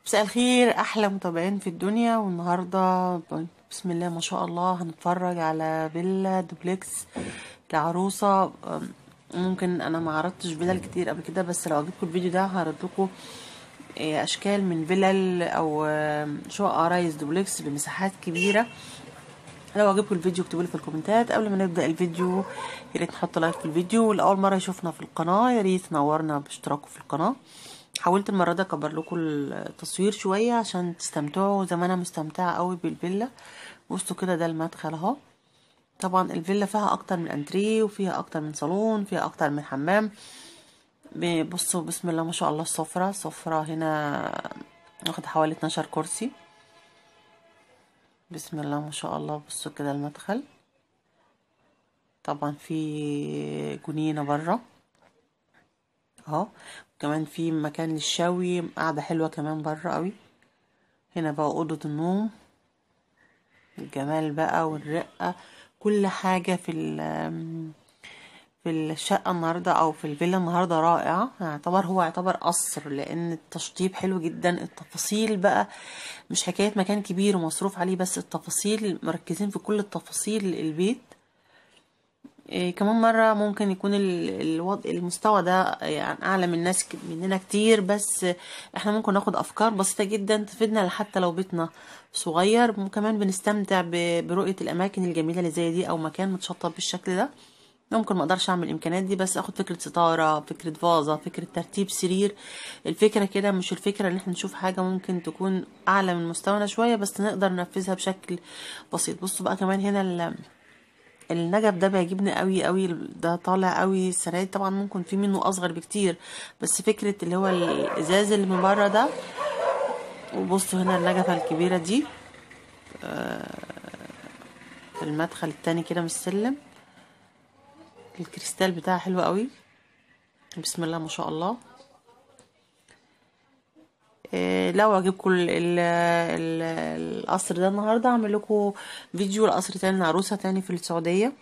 مساء الخير احلى متابعين في الدنيا. والنهارده بسم الله ما شاء الله هنتفرج على فيلا دوبلكس لعروسه. ممكن انا ما عرضتش فيلل كتير قبل كده، بس لو عجبكم الفيديو ده هعرض لكم اشكال من فيلل او شقق عرايس دوبلكس بمساحات كبيره. لو عجبكم الفيديو اكتبوا لي في الكومنتات. قبل ما نبدا الفيديو يا ريت نحط لايك في الفيديو، والاول مره يشوفنا في القناه يا ريت تنورنا باشتراكه في القناه. حاولت المره دي اكبر لكم التصوير شويه عشان تستمتعوا زي ما انا مستمتعه قوي بالفيلا. بصوا كده ده المدخل اهو. طبعا الفيلا فيها اكتر من انتريه وفيها اكتر من صالون، فيها اكتر من حمام. بصوا بسم الله ما شاء الله، السفره هنا واخد حوالي 12 كرسي. بسم الله ما شاء الله. بصوا كده المدخل، طبعا في جنينه بره اهو، كمان في مكان للشوي، قاعده حلوه كمان بره قوي. هنا بقى اوضه النوم، الجمال بقى والرقه، كل حاجه في الشقه النهارده او في الفيلا النهارده رائعه. يعتبر قصر، لان التشطيب حلو جدا. التفاصيل بقى مش حكايه مكان كبير ومصروف عليه، بس التفاصيل مركزين في كل التفاصيل البيت. كمان مرة ممكن يكون المستوى ده يعني أعلى من ناس مننا كتير، بس احنا ممكن ناخد أفكار بسيطة جدا تفيدنا حتى لو بيتنا صغير. وكمان بنستمتع برؤية الأماكن الجميلة اللي زي دي، أو مكان متشطب بالشكل ده. ممكن ما اقدرش اعمل الامكانيات دي، بس اخد فكره ستاره، فكره فازه، فكره ترتيب سرير. الفكره كده، مش الفكره ان احنا نشوف حاجه ممكن تكون اعلى من مستوانا شويه بس نقدر ننفذها بشكل بسيط. بصوا بقى كمان هنا النجف ده بيعجبني قوي قوي، ده طالع قوي السنه دي. طبعا ممكن في منه اصغر بكتير، بس فكره اللي هو الازاز اللي من بره ده. وبصوا هنا النجفه الكبيره دي في المدخل التاني كده من السلم، الكريستال بتاعها حلو قوي. بسم الله ما شاء الله. لو عجبكم القصر ده النهارده هعمل لكم فيديو لقصر تاني لعروسه تاني في السعوديه،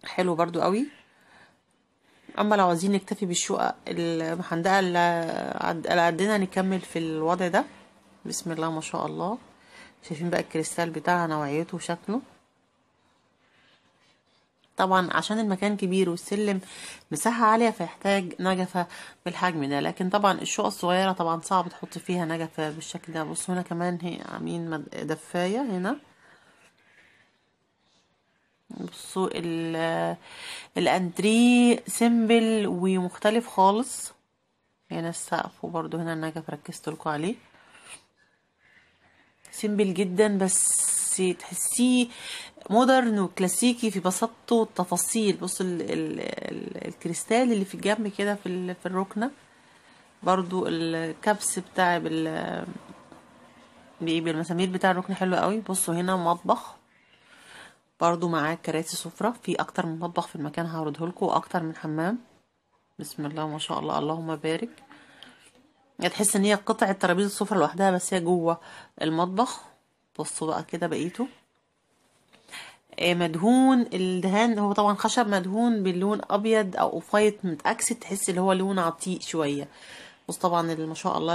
حلو برضو قوي. اما لو عايزين نكتفي بالشقق المحندقه اللي عندنا نكمل في الوضع ده. بسم الله ما شاء الله. شايفين بقى الكريستال بتاعها نوعيته وشكله. طبعا عشان المكان كبير والسلم مساحة عالية فيحتاج نجفة بالحجم ده، لكن طبعا الشقق الصغيرة طبعا صعب تحط فيها نجفة بالشكل ده. بصوا هنا كمان هي عاملين دفاية هنا. بصوا الانتريه سيمبل ومختلف خالص. هنا السقف، وبرضو هنا النجف ركزت لكم عليه، سيمبل جدا بس تحسيه مودرن وكلاسيكي في بساطته والتفاصيل. بصوا الكريستال اللي في الجنب كده في الركنة، برضو الكبس بتاع بالمسامير بتاع الركن حلو قوي. بصوا هنا مطبخ برضو معاه كراسي سفرة، في اكتر من مطبخ في المكان هعرضه لكم، واكتر من حمام. بسم الله ما شاء الله، اللهم بارك. تحس ان هي قطعة ترابيزة سفرة لوحدها بس هي جوه المطبخ. بصوا بقى كده بقيته مدهون. الدهان هو طبعا خشب مدهون باللون ابيض او اوفايت متأكسد، تحس اللي هو لون عتيق شوية. بص طبعا ما شاء الله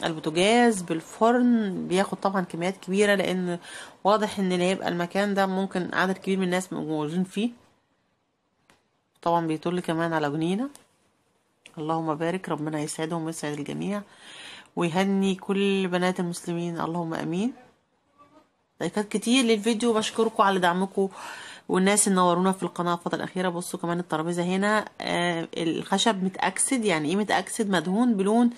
البوتاجاز بالفرن بياخد طبعا كميات كبيرة، لان واضح ان اللي هيبقى المكان ده ممكن عدد كبير من الناس موجودين فيه. طبعا بيطل كمان على جنينة. اللهم بارك، ربنا يسعدهم ويسعد الجميع ويهني كل بنات المسلمين، اللهم امين. لايكات كتير للفيديو، بشكركم على دعمكم والناس اللي نورونا في القناه الفتره الاخيره. بصوا كمان الترابيزه هنا الخشب متاكسد. يعني ايه متاكسد؟ مدهون بلون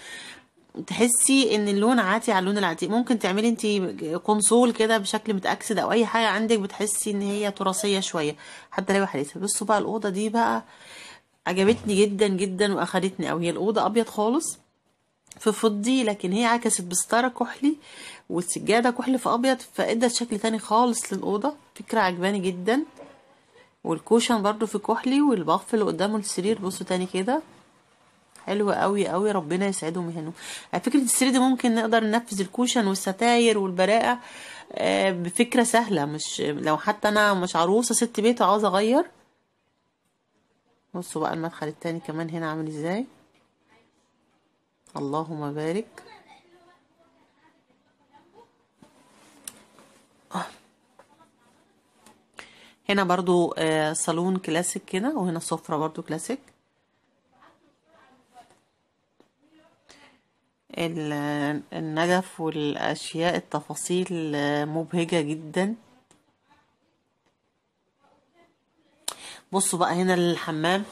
تحسي ان اللون عاتي على اللون العتيق. ممكن تعملي انتي كونسول كده بشكل متاكسد، او اي حاجه عندك بتحسي ان هي تراثيه شويه حتى لو حديثه. بصوا بقى الاوضه دي بقى عجبتني جدا جدا واخدتني قوي. هي الاوضه ابيض خالص في فضي، لكن هي عكست بستاره كحلي والسجاده كحلي في ابيض، فادت شكل تاني خالص للاوضه. فكره عجباني جدا. والكوشن برضو في كحلي، والباف اللي قدامه السرير بصوا تاني كده حلوة قوي قوي، ربنا يسعدهم ويهنوا. على فكرة السرير دي ممكن نقدر ننفذ الكوشن والستاير والبراءة بفكرة سهلة، مش لو حتى انا مش عروسة ست بيت وعاوزة اغير. بصوا بقى المدخل التاني كمان هنا عامل ازاي، اللهم بارك. هنا برضو صالون كلاسيك كده، وهنا سفرة برضو كلاسيك. النجف والاشياء التفاصيل مبهجة جدا. بصوا بقى هنا الحمام،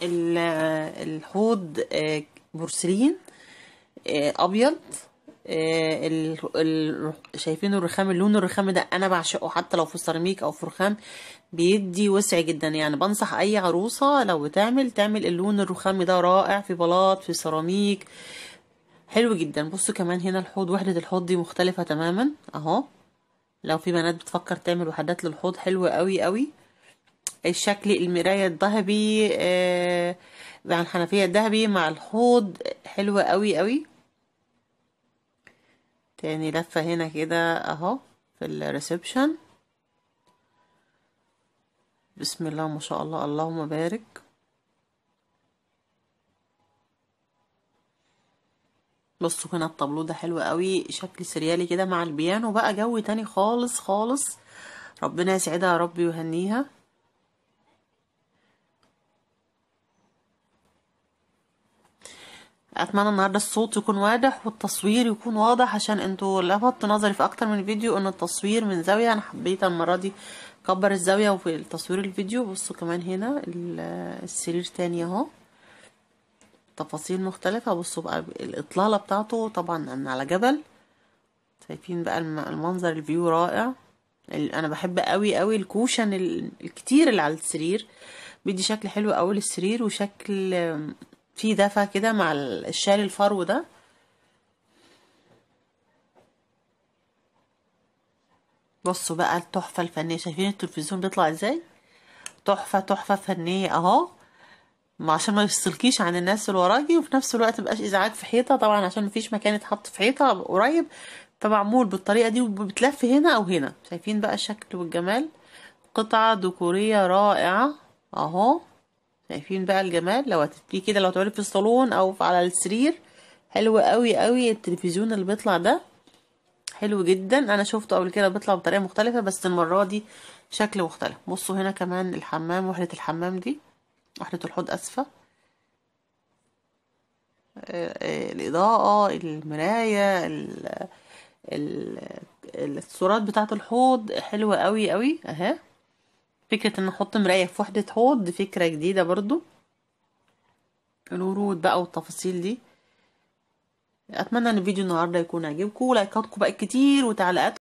الحوض بورسلين ابيض. شايفين الرخام، اللون الرخام ده انا بعشقه، حتى لو في سيراميك او في رخام بيدي وسع جدا. يعني بنصح اي عروسة لو تعمل اللون الرخامي ده، رائع في بلاط في سيراميك، حلو جدا. بصوا كمان هنا الحوض، وحدة الحوض دي مختلفة تماما اهو. لو في بنات بتفكر تعمل وحدات للحوض حلوة قوي قوي. الشكل المراية الذهبي مع الحنفية الذهبي مع الحوض، حلوة قوي قوي. تاني لفة هنا كده اهو في الريسبشن. بسم الله ما شاء الله، اللهم بارك. بصوا هنا الطابلو ده حلو قوي، شكل سريالي كده مع البيانو، بقى جو تاني خالص خالص. ربنا يسعدها يا رب ويهنيها. اتمنى النهارده الصوت يكون واضح والتصوير يكون واضح، عشان انتوا لفتوا نظري في اكتر من فيديو ان التصوير من زاوية، انا حبيت المرة دي كبر الزاوية وفي تصوير الفيديو. بصوا كمان هنا السرير تاني اهو، تفاصيل مختلفة. بصوا بقى الاطلالة بتاعته طبعا على جبل، شايفين بقى المنظر، الفيو رائع. انا بحب قوي قوي الكوشن الكتير اللي على السرير، بيدي شكل حلو قوي للسرير، وشكل فيه دفى كده مع الشال الفرو ده. بصوا بقى التحفة الفنية، شايفين التلفزيون بيطلع ازاي؟ تحفة تحفة فنية اهو، عشان ما يفصلكيش عن الناس اللي وراكي، وفي نفس الوقت مبقاش ازعاج في حيطة طبعا، عشان مفيش مكان يتحط في حيطة قريب، فمعمول بالطريقة دي وبتلف هنا او هنا. شايفين بقى الشكل والجمال، قطعة ديكورية رائعة اهو. شايفين بقى الجمال، لو هتبقي كده، لو تقعدي في الصالون او على السرير، حلو قوي قوي. التلفزيون اللي بيطلع ده حلو جدا، انا شفته قبل كده بيطلع بطريقة مختلفة، بس المرة دي شكل مختلف. بصوا هنا كمان الحمام، وحدة الحمام دي، وحدة الحوض اسفة. الإضاءة، المراية، ال- الصورات بتاعة الحوض حلوة قوي قوي اهي. فكرة ان احط مراية في وحدة حوض دي فكرة جديدة برضو. الورود بقى والتفاصيل دي. اتمنى ان الفيديو النهارده يكون عجبكم، لايكاتكم بقى كتير وتعليقاتكم.